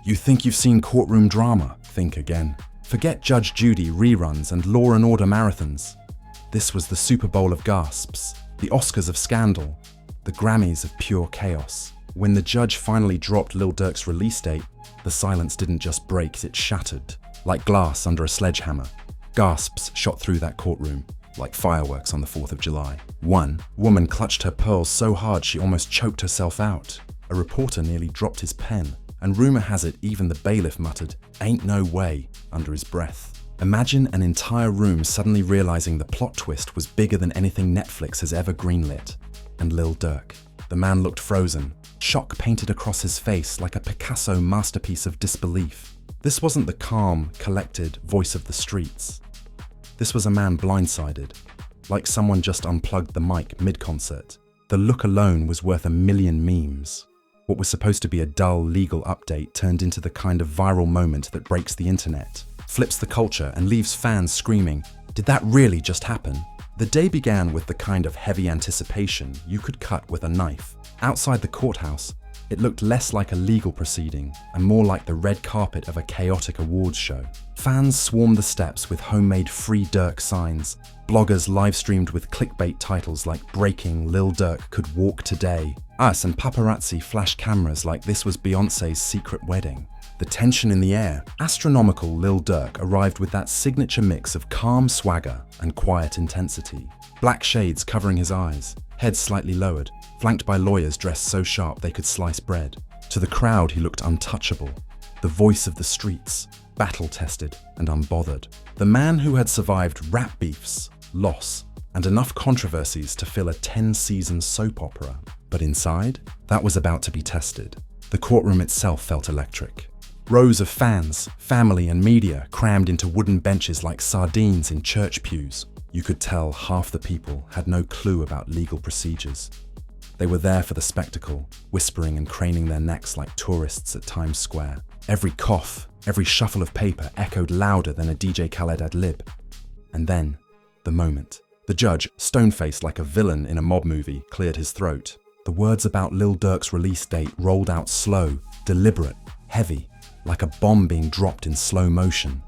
You think you've seen courtroom drama? Think again. Forget Judge Judy reruns and Law and Order marathons. This was the Super Bowl of gasps, the Oscars of scandal, the Grammys of pure chaos. When the judge finally dropped Lil Durk's release date, the silence didn't just break, it shattered, like glass under a sledgehammer. Gasps shot through that courtroom, like fireworks on the 4th of July. One woman clutched her pearls so hard she almost choked herself out. A reporter nearly dropped his pen, and rumor has it even the bailiff muttered, "Ain't no way," under his breath. Imagine an entire room suddenly realizing the plot twist was bigger than anything Netflix has ever greenlit. And Lil Durk. The man looked frozen, shock painted across his face like a Picasso masterpiece of disbelief. This wasn't the calm, collected voice of the streets. This was a man blindsided, like someone just unplugged the mic mid-concert. The look alone was worth 1,000,000 memes. What was supposed to be a dull legal update turned into the kind of viral moment that breaks the internet, flips the culture, and leaves fans screaming, "Did that really just happen?" The day began with the kind of heavy anticipation you could cut with a knife. Outside the courthouse, it looked less like a legal proceeding and more like the red carpet of a chaotic awards show. Fans swarmed the steps with homemade Free Durk signs. Bloggers live-streamed with clickbait titles like "Breaking, Lil Durk could walk today." And paparazzi flashed cameras like this was Beyoncé's secret wedding. The tension in the air. Astronomical Lil Durk arrived with that signature mix of calm swagger and quiet intensity. Black shades covering his eyes, head slightly lowered, flanked by lawyers dressed so sharp they could slice bread. To the crowd he looked untouchable, the voice of the streets, battle-tested and unbothered. The man who had survived rap beefs, loss, and enough controversies to fill a 10-season soap opera. But inside, that was about to be tested. The courtroom itself felt electric. Rows of fans, family and media crammed into wooden benches like sardines in church pews. You could tell half the people had no clue about legal procedures. They were there for the spectacle, whispering and craning their necks like tourists at Times Square. Every cough, every shuffle of paper echoed louder than a DJ Khaled ad-lib. And then, the moment. The judge, stone-faced like a villain in a mob movie, cleared his throat. The words about Lil Durk's release date rolled out slow, deliberate, heavy, like a bomb being dropped in slow motion.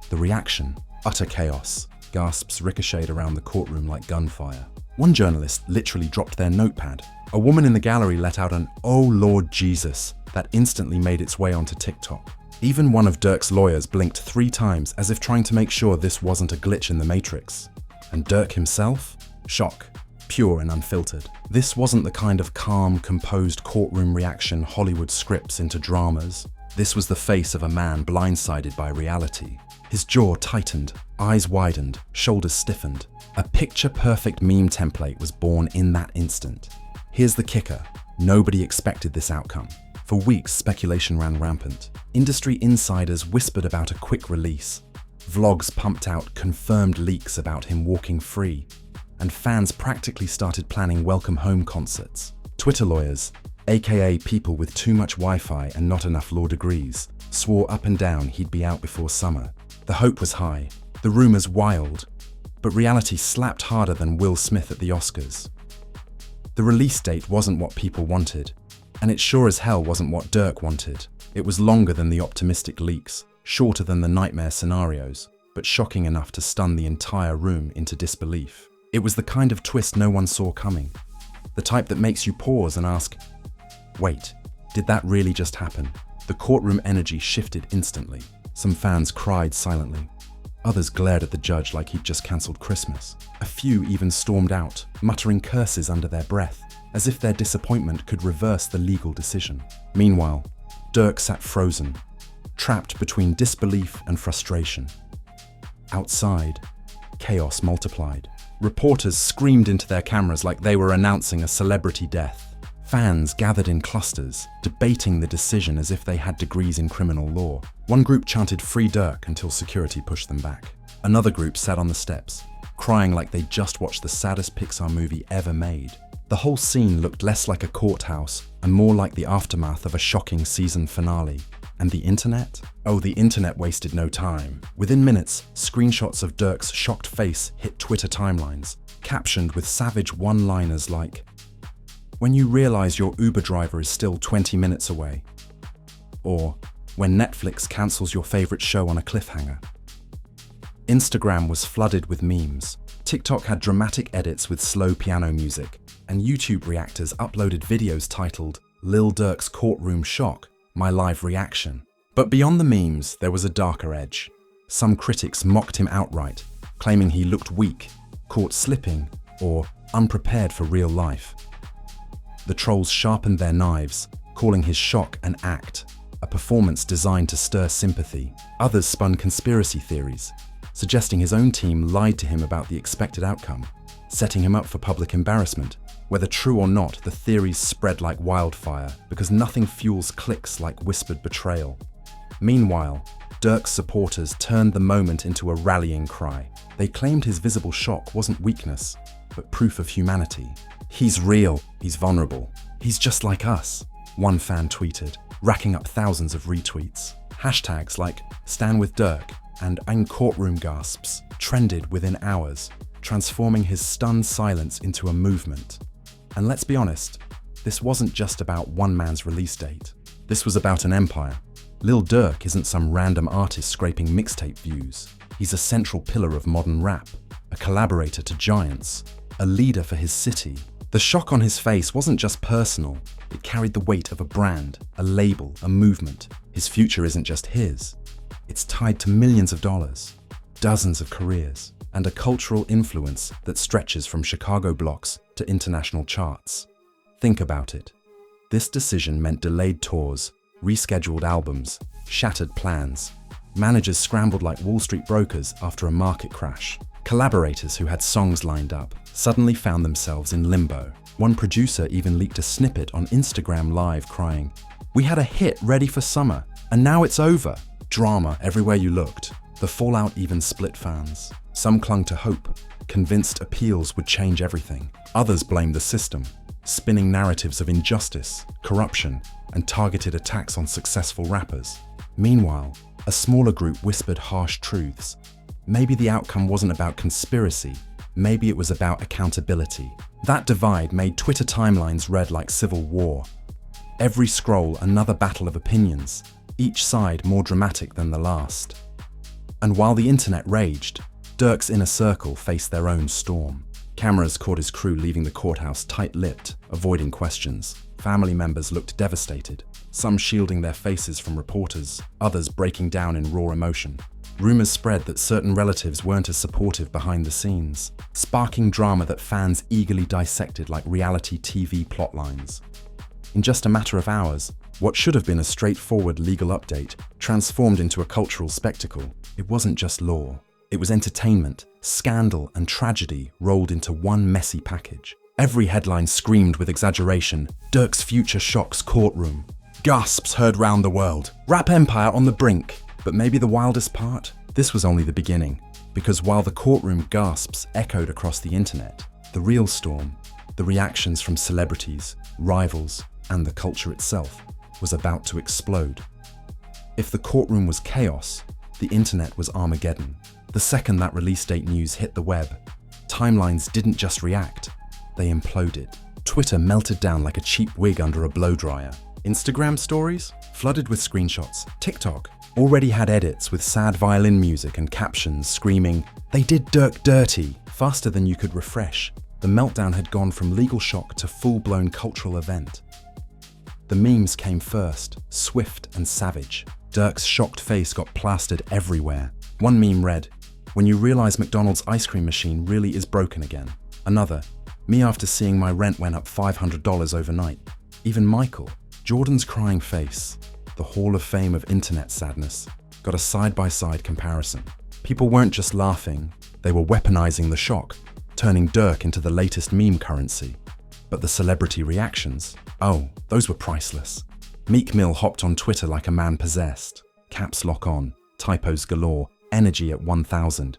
The reaction, utter chaos. Gasps ricocheted around the courtroom like gunfire. One journalist literally dropped their notepad. A woman in the gallery let out an "Oh Lord Jesus" that instantly made its way onto TikTok. Even one of Durk's lawyers blinked 3 times as if trying to make sure this wasn't a glitch in the Matrix. And Durk himself? Shock. Pure and unfiltered. This wasn't the kind of calm, composed courtroom reaction Hollywood scripts into dramas. This was the face of a man blindsided by reality. His jaw tightened, eyes widened, shoulders stiffened. A picture-perfect meme template was born in that instant. Here's the kicker. Nobody expected this outcome. For weeks, speculation ran rampant. Industry insiders whispered about a quick release. Vlogs pumped out confirmed leaks about him walking free. And fans practically started planning welcome home concerts. Twitter lawyers, aka people with too much Wi-Fi and not enough law degrees, swore up and down he'd be out before summer. The hope was high, the rumors wild, but reality slapped harder than Will Smith at the Oscars. The release date wasn't what people wanted, and it sure as hell wasn't what Durk wanted. It was longer than the optimistic leaks, shorter than the nightmare scenarios, but shocking enough to stun the entire room into disbelief. It was the kind of twist no one saw coming. The type that makes you pause and ask, wait, did that really just happen? The courtroom energy shifted instantly. Some fans cried silently. Others glared at the judge like he'd just cancelled Christmas. A few even stormed out, muttering curses under their breath, as if their disappointment could reverse the legal decision. Meanwhile, Durk sat frozen, trapped between disbelief and frustration. Outside, chaos multiplied. Reporters screamed into their cameras like they were announcing a celebrity death. Fans gathered in clusters, debating the decision as if they had degrees in criminal law. One group chanted "Free Durk" until security pushed them back. Another group sat on the steps, crying like they'd just watched the saddest Pixar movie ever made. The whole scene looked less like a courthouse and more like the aftermath of a shocking season finale. And the internet? Oh, the internet wasted no time. Within minutes, screenshots of Durk's shocked face hit Twitter timelines, captioned with savage one-liners like, "When you realize your Uber driver is still 20 minutes away," or when Netflix cancels your favorite show on a cliffhanger. Instagram was flooded with memes. TikTok had dramatic edits with slow piano music, and YouTube reactors uploaded videos titled Lil Durk's Courtroom Shock, My Live Reaction. But beyond the memes, there was a darker edge. Some critics mocked him outright, claiming he looked weak, caught slipping, or unprepared for real life. The trolls sharpened their knives, calling his shock an act, a performance designed to stir sympathy. Others spun conspiracy theories, suggesting his own team lied to him about the expected outcome, setting him up for public embarrassment. Whether true or not, the theories spread like wildfire because nothing fuels clicks like whispered betrayal. Meanwhile, Durk's supporters turned the moment into a rallying cry. They claimed his visible shock wasn't weakness, but proof of humanity. "He's real, he's vulnerable, he's just like us," one fan tweeted, racking up thousands of retweets. Hashtags like Stand with Durk and Courtroom gasps trended within hours, transforming his stunned silence into a movement. And let's be honest, this wasn't just about one man's release date. This was about an empire. Lil Durk isn't some random artist scraping mixtape views. He's a central pillar of modern rap, a collaborator to giants, a leader for his city. The shock on his face wasn't just personal, it carried the weight of a brand, a label, a movement. His future isn't just his. It's tied to millions of dollars, dozens of careers, and a cultural influence that stretches from Chicago blocks to international charts. Think about it. This decision meant delayed tours, rescheduled albums, shattered plans. Managers scrambled like Wall Street brokers after a market crash. Collaborators who had songs lined up suddenly found themselves in limbo. One producer even leaked a snippet on Instagram Live crying, "We had a hit ready for summer, and now it's over." Drama everywhere you looked. The fallout even split fans. Some clung to hope, convinced appeals would change everything. Others blamed the system, spinning narratives of injustice, corruption, and targeted attacks on successful rappers. Meanwhile, a smaller group whispered harsh truths. Maybe the outcome wasn't about conspiracy, maybe it was about accountability. That divide made Twitter timelines read like civil war. Every scroll another battle of opinions, each side more dramatic than the last. And while the internet raged, Durk's inner circle faced their own storm. Cameras caught his crew leaving the courthouse tight-lipped, avoiding questions. Family members looked devastated, some shielding their faces from reporters, others breaking down in raw emotion. Rumors spread that certain relatives weren't as supportive behind the scenes, sparking drama that fans eagerly dissected like reality TV plotlines. In just a matter of hours, what should have been a straightforward legal update transformed into a cultural spectacle. It wasn't just law. It was entertainment, scandal, and tragedy rolled into one messy package. Every headline screamed with exaggeration, "Durk's future shocks Courtroom." Gasps heard round the world. Rap empire on the brink. But maybe the wildest part? This was only the beginning. Because while the Courtroom gasps echoed across the internet, the real storm, the reactions from celebrities, rivals, and the culture itself, was about to explode. If the Courtroom was chaos, the internet was Armageddon. The second that release date news hit the web, timelines didn't just react, they imploded. Twitter melted down like a cheap wig under a blowdryer. Instagram stories flooded with screenshots. TikTok already had edits with sad violin music and captions screaming, "They did Durk dirty," faster than you could refresh. The meltdown had gone from legal shock to full-blown cultural event. The memes came first, swift and savage. Durk's shocked face got plastered everywhere. One meme read, "When you realize McDonald's ice cream machine really is broken again." Another, "Me after seeing my rent went up $500 overnight." Even Michael, Jordan's crying face, the Hall of Fame of internet sadness, got a side-by-side comparison. People weren't just laughing, they were weaponizing the shock, turning Durk into the latest meme currency. But the celebrity reactions, oh, those were priceless. Meek Mill hopped on Twitter like a man possessed. Caps lock on, typos galore, energy at 1000.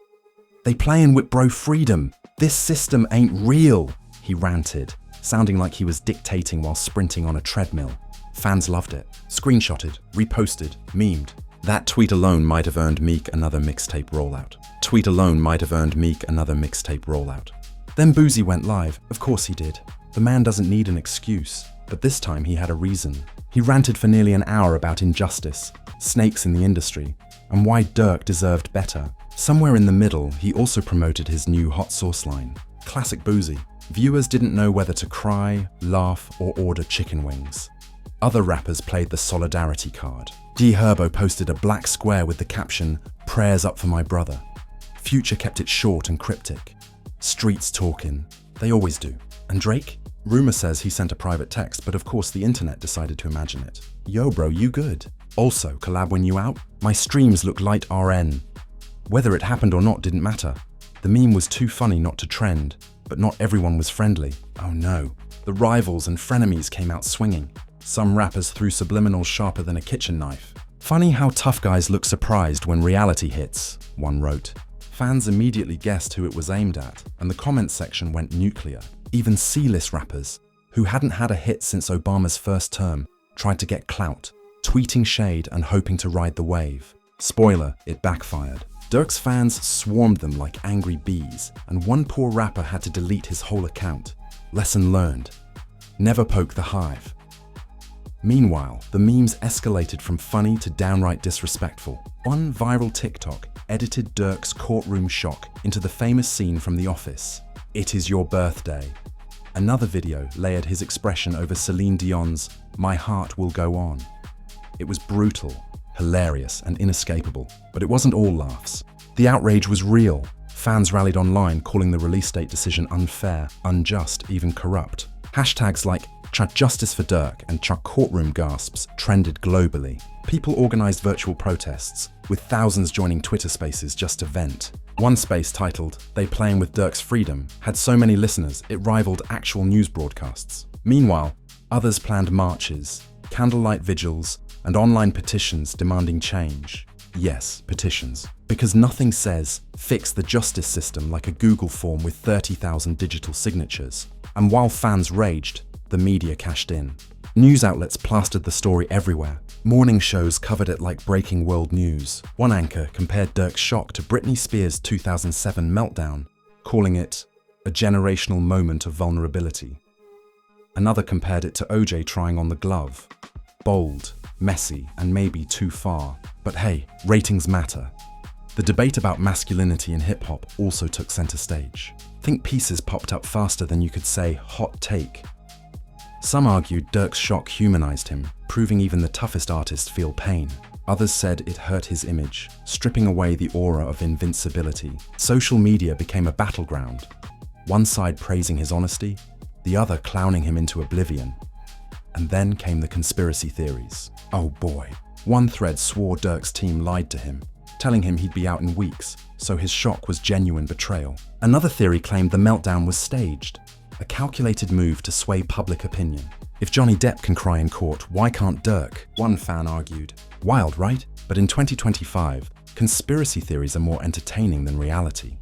"They playin' with bro freedom. This system ain't real," he ranted, sounding like he was dictating while sprinting on a treadmill. Fans loved it. Screenshotted, reposted, memed. That tweet alone might have earned Meek another mixtape rollout. Tweet alone might have earned Meek another mixtape rollout. Then Boozy went live. Of course he did. The man doesn't need an excuse. But this time he had a reason. He ranted for nearly an hour about injustice, snakes in the industry, and why Durk deserved better. Somewhere in the middle, he also promoted his new hot sauce line. Classic boozy. Viewers didn't know whether to cry, laugh, or order chicken wings. Other rappers played the solidarity card. D Herbo posted a black square with the caption, "Prayers up for my brother." Future kept it short and cryptic. Streets talking. They always do. And Drake? Rumor says he sent a private text, but of course the internet decided to imagine it. Yo bro, you good? Also, collab when you out? My streams look light RN. Whether it happened or not didn't matter. The meme was too funny not to trend, but not everyone was friendly. Oh no. The rivals and frenemies came out swinging. Some rappers threw subliminals sharper than a kitchen knife. Funny how tough guys look surprised when reality hits, one wrote. Fans immediately guessed who it was aimed at, and the comments section went nuclear. Even C-list rappers, who hadn't had a hit since Obama's first term, tried to get clout, tweeting shade and hoping to ride the wave. Spoiler, it backfired. Durk's fans swarmed them like angry bees, and one poor rapper had to delete his whole account. Lesson learned. Never poke the hive. Meanwhile, the memes escalated from funny to downright disrespectful. One viral TikTok edited Durk's courtroom shock into the famous scene from The Office. "It is your birthday." Another video layered his expression over Celine Dion's "My heart will go on." It was brutal, hilarious, and inescapable, but it wasn't all laughs. The outrage was real. Fans rallied online calling the release date decision unfair, unjust, even corrupt. Hashtags like "Chuck Justice for Durk" and "Chuck Courtroom Gasps" trended globally. People organized virtual protests, with thousands joining Twitter spaces just to vent. One space titled "They Playing with Durk's Freedom" had so many listeners it rivaled actual news broadcasts. Meanwhile, others planned marches, candlelight vigils, and online petitions demanding change. Yes, petitions. Because nothing says, "Fix the justice system" like a Google form with 30,000 digital signatures. And while fans raged, the media cashed in. News outlets plastered the story everywhere. Morning shows covered it like breaking world news. One anchor compared Durk's shock to Britney Spears' 2007 meltdown, calling it a generational moment of vulnerability. Another compared it to OJ trying on the glove. Bold, messy, and maybe too far. But hey, ratings matter. The debate about masculinity in hip-hop also took center stage. Think pieces popped up faster than you could say "hot take." Some argued Durk's shock humanized him, proving even the toughest artists feel pain. Others said it hurt his image, stripping away the aura of invincibility. Social media became a battleground, one side praising his honesty, the other clowning him into oblivion. And then came the conspiracy theories. Oh boy. One thread swore Durk's team lied to him, telling him he'd be out in weeks, so his shock was genuine betrayal. Another theory claimed the meltdown was staged, a calculated move to sway public opinion. If Johnny Depp can cry in court, why can't Durk? One fan argued. Wild, right? But in 2025, conspiracy theories are more entertaining than reality.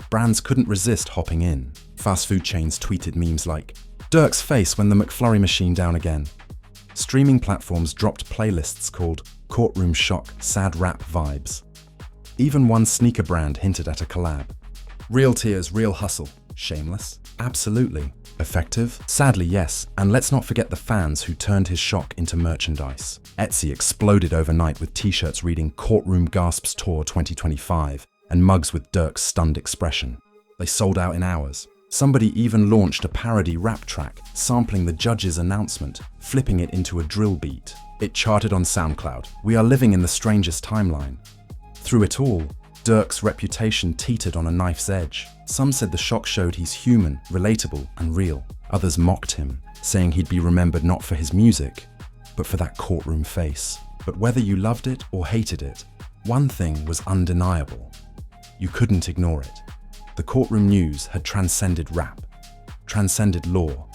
Brands couldn't resist hopping in. Fast food chains tweeted memes like, "Durk's face when the McFlurry machine down again." Streaming platforms dropped playlists called "Courtroom Shock Sad Rap Vibes." Even one sneaker brand hinted at a collab. Real tears, real hustle. Shameless? Absolutely. Effective? Sadly, yes. And let's not forget the fans who turned his shock into merchandise. Etsy exploded overnight with t-shirts reading "Courtroom Gasps Tour 2025" and mugs with Durk's stunned expression. They sold out in hours. Somebody even launched a parody rap track, sampling the judge's announcement, flipping it into a drill beat. It charted on SoundCloud. We are living in the strangest timeline. Through it all, Durk's reputation teetered on a knife's edge. Some said the shock showed he's human, relatable, and real. Others mocked him, saying he'd be remembered not for his music, but for that courtroom face. But whether you loved it or hated it, one thing was undeniable. You couldn't ignore it. The courtroom news had transcended rap, transcended law,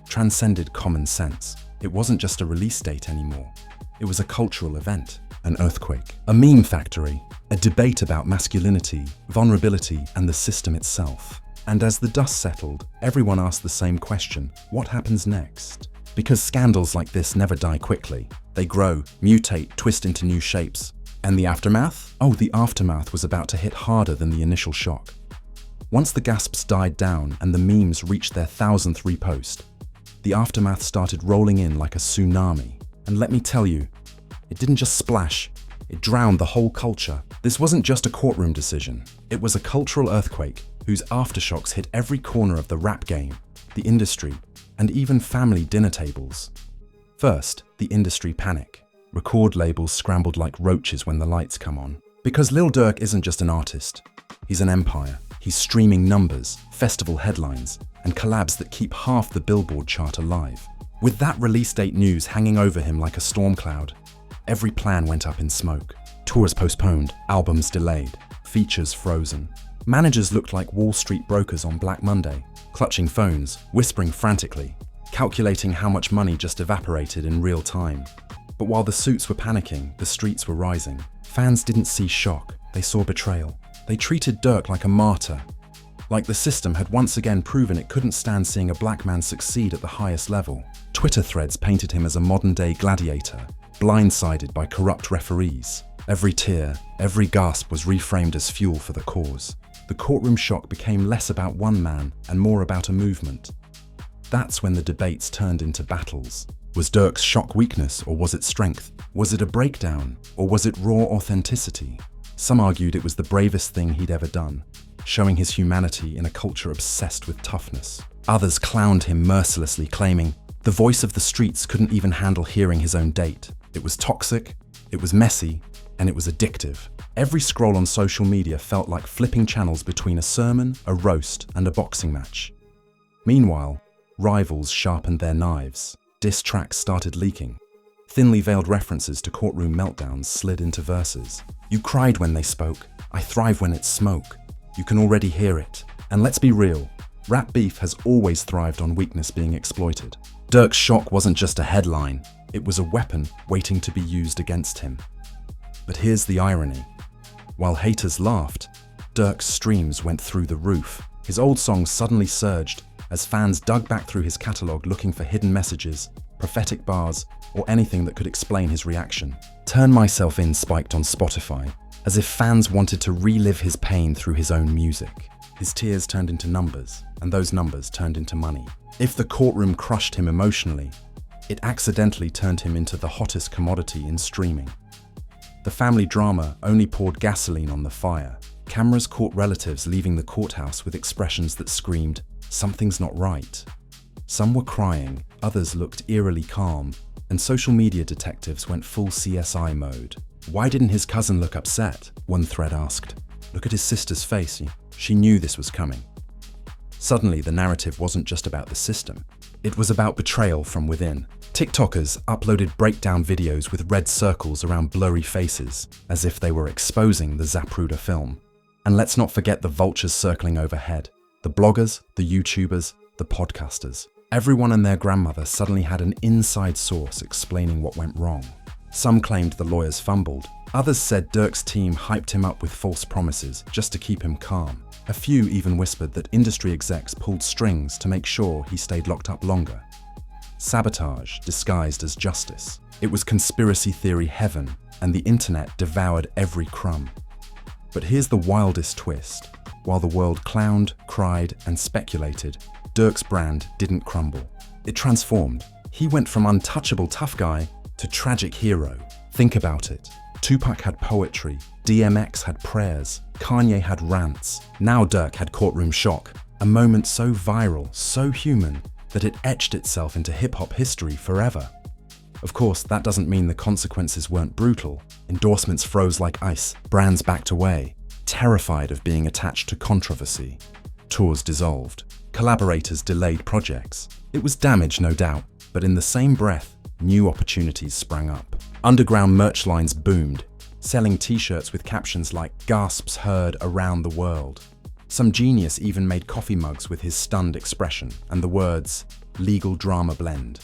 transcended common sense. It wasn't just a release date anymore. It was a cultural event, an earthquake, a meme factory, a debate about masculinity, vulnerability, and the system itself. And as the dust settled, everyone asked the same question: what happens next? Because scandals like this never die quickly. They grow, mutate, twist into new shapes. And the aftermath? Oh, the aftermath was about to hit harder than the initial shock. Once the gasps died down and the memes reached their 1,000th repost, The aftermath started rolling in like a tsunami. And let me tell you, it didn't just splash, it drowned the whole culture. This wasn't just a courtroom decision. It was a cultural earthquake whose aftershocks hit every corner of the rap game, the industry, and even family dinner tables. First, the industry panic. Record labels scrambled like roaches when the lights come on. Because Lil Durk isn't just an artist, he's an empire. He's streaming numbers, festival headlines, and collabs that keep half the Billboard chart alive. With that release date news hanging over him like a storm cloud, every plan went up in smoke. Tours postponed, albums delayed, features frozen. Managers looked like Wall Street brokers on Black Monday, clutching phones, whispering frantically, calculating how much money just evaporated in real time. But while the suits were panicking, the streets were rising. Fans didn't see shock, they saw betrayal. They treated Durk like a martyr, like the system had once again proven it couldn't stand seeing a black man succeed at the highest level. Twitter threads painted him as a modern-day gladiator, blindsided by corrupt referees. Every tear, every gasp was reframed as fuel for the cause. The courtroom shock became less about one man and more about a movement. That's when the debates turned into battles. Was Durk's shock weakness or was it strength? Was it a breakdown or was it raw authenticity? Some argued it was the bravest thing he'd ever done, showing his humanity in a culture obsessed with toughness. Others clowned him mercilessly, claiming the voice of the streets couldn't even handle hearing his own date. It was toxic, it was messy, and it was addictive. Every scroll on social media felt like flipping channels between a sermon, a roast, and a boxing match. Meanwhile, rivals sharpened their knives. Diss tracks started leaking. Thinly veiled references to courtroom meltdowns slid into verses. You cried when they spoke. I thrive when it's smoke. You can already hear it. And let's be real, rap beef has always thrived on weakness being exploited. Durk's shock wasn't just a headline, it was a weapon waiting to be used against him. But here's the irony. While haters laughed, Durk's streams went through the roof. His old songs suddenly surged as fans dug back through his catalogue looking for hidden messages, prophetic bars, or anything that could explain his reaction. Turn Myself In spiked on Spotify, as if fans wanted to relive his pain through his own music. His tears turned into numbers, and those numbers turned into money. If the courtroom crushed him emotionally, it accidentally turned him into the hottest commodity in streaming. The family drama only poured gasoline on the fire. Cameras caught relatives leaving the courthouse with expressions that screamed, "Something's not right." Some were crying, others looked eerily calm, and social media detectives went full CSI mode. Why didn't his cousin look upset? One thread asked. Look at his sister's face, she knew this was coming. Suddenly, the narrative wasn't just about the system. It was about betrayal from within. TikTokers uploaded breakdown videos with red circles around blurry faces, as if they were exposing the Zapruder film. And let's not forget the vultures circling overhead. The bloggers, the YouTubers, the podcasters. Everyone and their grandmother suddenly had an inside source explaining what went wrong. Some claimed the lawyers fumbled. Others said Durk's team hyped him up with false promises just to keep him calm. A few even whispered that industry execs pulled strings to make sure he stayed locked up longer. Sabotage disguised as justice. It was conspiracy theory heaven, and the internet devoured every crumb. But here's the wildest twist. While the world clowned, cried, and speculated, Durk's brand didn't crumble. It transformed. He went from untouchable tough guy to tragic hero. Think about it. Tupac had poetry, DMX had prayers, Kanye had rants. Now Durk had courtroom shock, a moment so viral, so human, that it etched itself into hip-hop history forever. Of course, that doesn't mean the consequences weren't brutal. Endorsements froze like ice, brands backed away, terrified of being attached to controversy. Tours dissolved, collaborators delayed projects. It was damage, no doubt, but in the same breath, new opportunities sprang up. Underground merch lines boomed, selling t-shirts with captions like "Gasps heard around the world." Some genius even made coffee mugs with his stunned expression and the words, "Legal drama blend."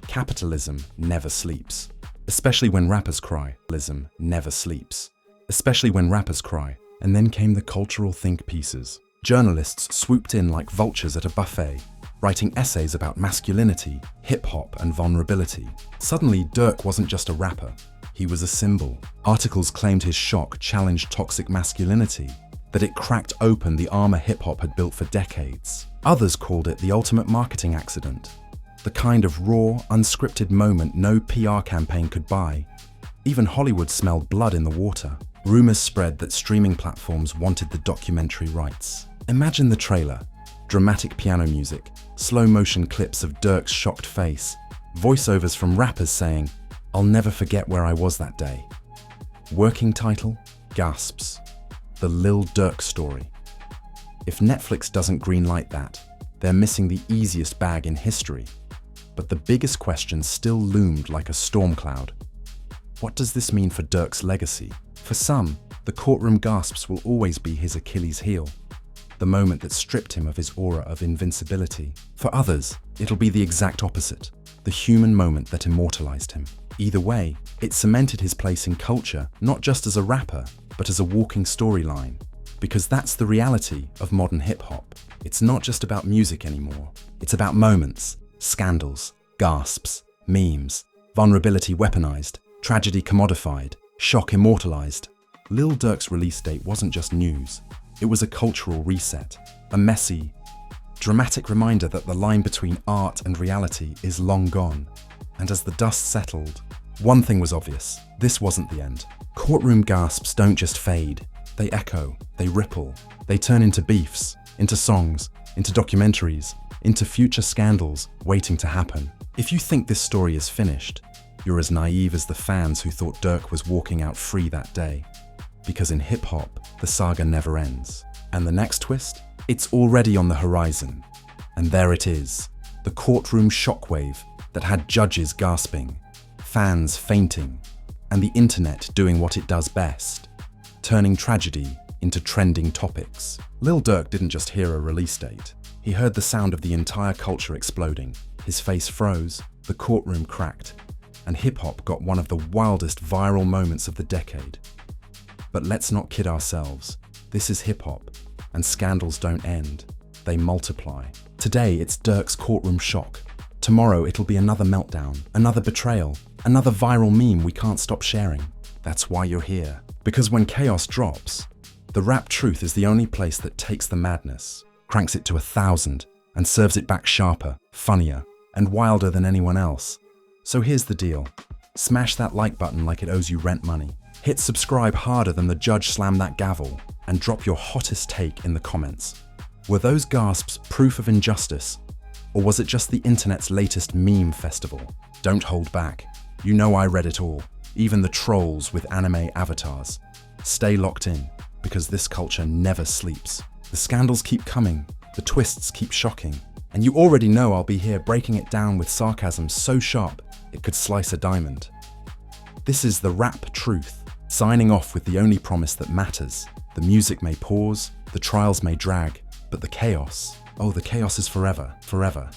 Capitalism never sleeps, especially when rappers cry. Capitalism never sleeps, especially when rappers cry. And then came the cultural think pieces. Journalists swooped in like vultures at a buffet, writing essays about masculinity, hip-hop, and vulnerability. Suddenly, Durk wasn't just a rapper, he was a symbol. Articles claimed his shock challenged toxic masculinity, that it cracked open the armor hip-hop had built for decades. Others called it the ultimate marketing accident. The kind of raw, unscripted moment no PR campaign could buy. Even Hollywood smelled blood in the water. Rumors spread that streaming platforms wanted the documentary rights. Imagine the trailer. Dramatic piano music, slow-motion clips of Durk's shocked face, voiceovers from rappers saying, "I'll never forget where I was that day." Working title? Gasps. The Lil Durk story. If Netflix doesn't greenlight that, they're missing the easiest bag in history. But the biggest question still loomed like a storm cloud. What does this mean for Durk's legacy? For some, the courtroom gasps will always be his Achilles heel, the moment that stripped him of his aura of invincibility. For others, it'll be the exact opposite, the human moment that immortalized him. Either way, it cemented his place in culture, not just as a rapper, but as a walking storyline. Because that's the reality of modern hip-hop. It's not just about music anymore. It's about moments, scandals, gasps, memes, vulnerability weaponized, tragedy commodified, shock immortalized. Lil Durk's release date wasn't just news. It was a cultural reset, a messy, dramatic reminder that the line between art and reality is long gone. And as the dust settled, one thing was obvious: this wasn't the end. Courtroom gasps don't just fade. They echo, they ripple, they turn into beefs, into songs, into documentaries, into future scandals waiting to happen. If you think this story is finished, you're as naive as the fans who thought Durk was walking out free that day. Because in hip-hop, the saga never ends. And the next twist? It's already on the horizon. And there it is, the courtroom shockwave that had judges gasping, fans fainting, and the internet doing what it does best, turning tragedy into trending topics. Lil Durk didn't just hear a release date. He heard the sound of the entire culture exploding. His face froze, the courtroom cracked, and hip-hop got one of the wildest viral moments of the decade. But let's not kid ourselves. This is hip-hop, and scandals don't end. They multiply. Today, it's Durk's courtroom shock. Tomorrow, it'll be another meltdown, another betrayal, another viral meme we can't stop sharing. That's why you're here. Because when chaos drops, the rap truth is the only place that takes the madness, cranks it to 1,000, and serves it back sharper, funnier, and wilder than anyone else. So here's the deal. Smash that like button like it owes you rent money. Hit subscribe harder than the judge slammed that gavel, and drop your hottest take in the comments. Were those gasps proof of injustice? Or was it just the internet's latest meme festival? Don't hold back. You know I read it all, even the trolls with anime avatars. Stay locked in, because this culture never sleeps. The scandals keep coming, the twists keep shocking, and you already know I'll be here breaking it down with sarcasm so sharp it could slice a diamond. This is the rap truth, signing off with the only promise that matters. The music may pause, the trials may drag, but the chaos, oh, the chaos is forever, forever.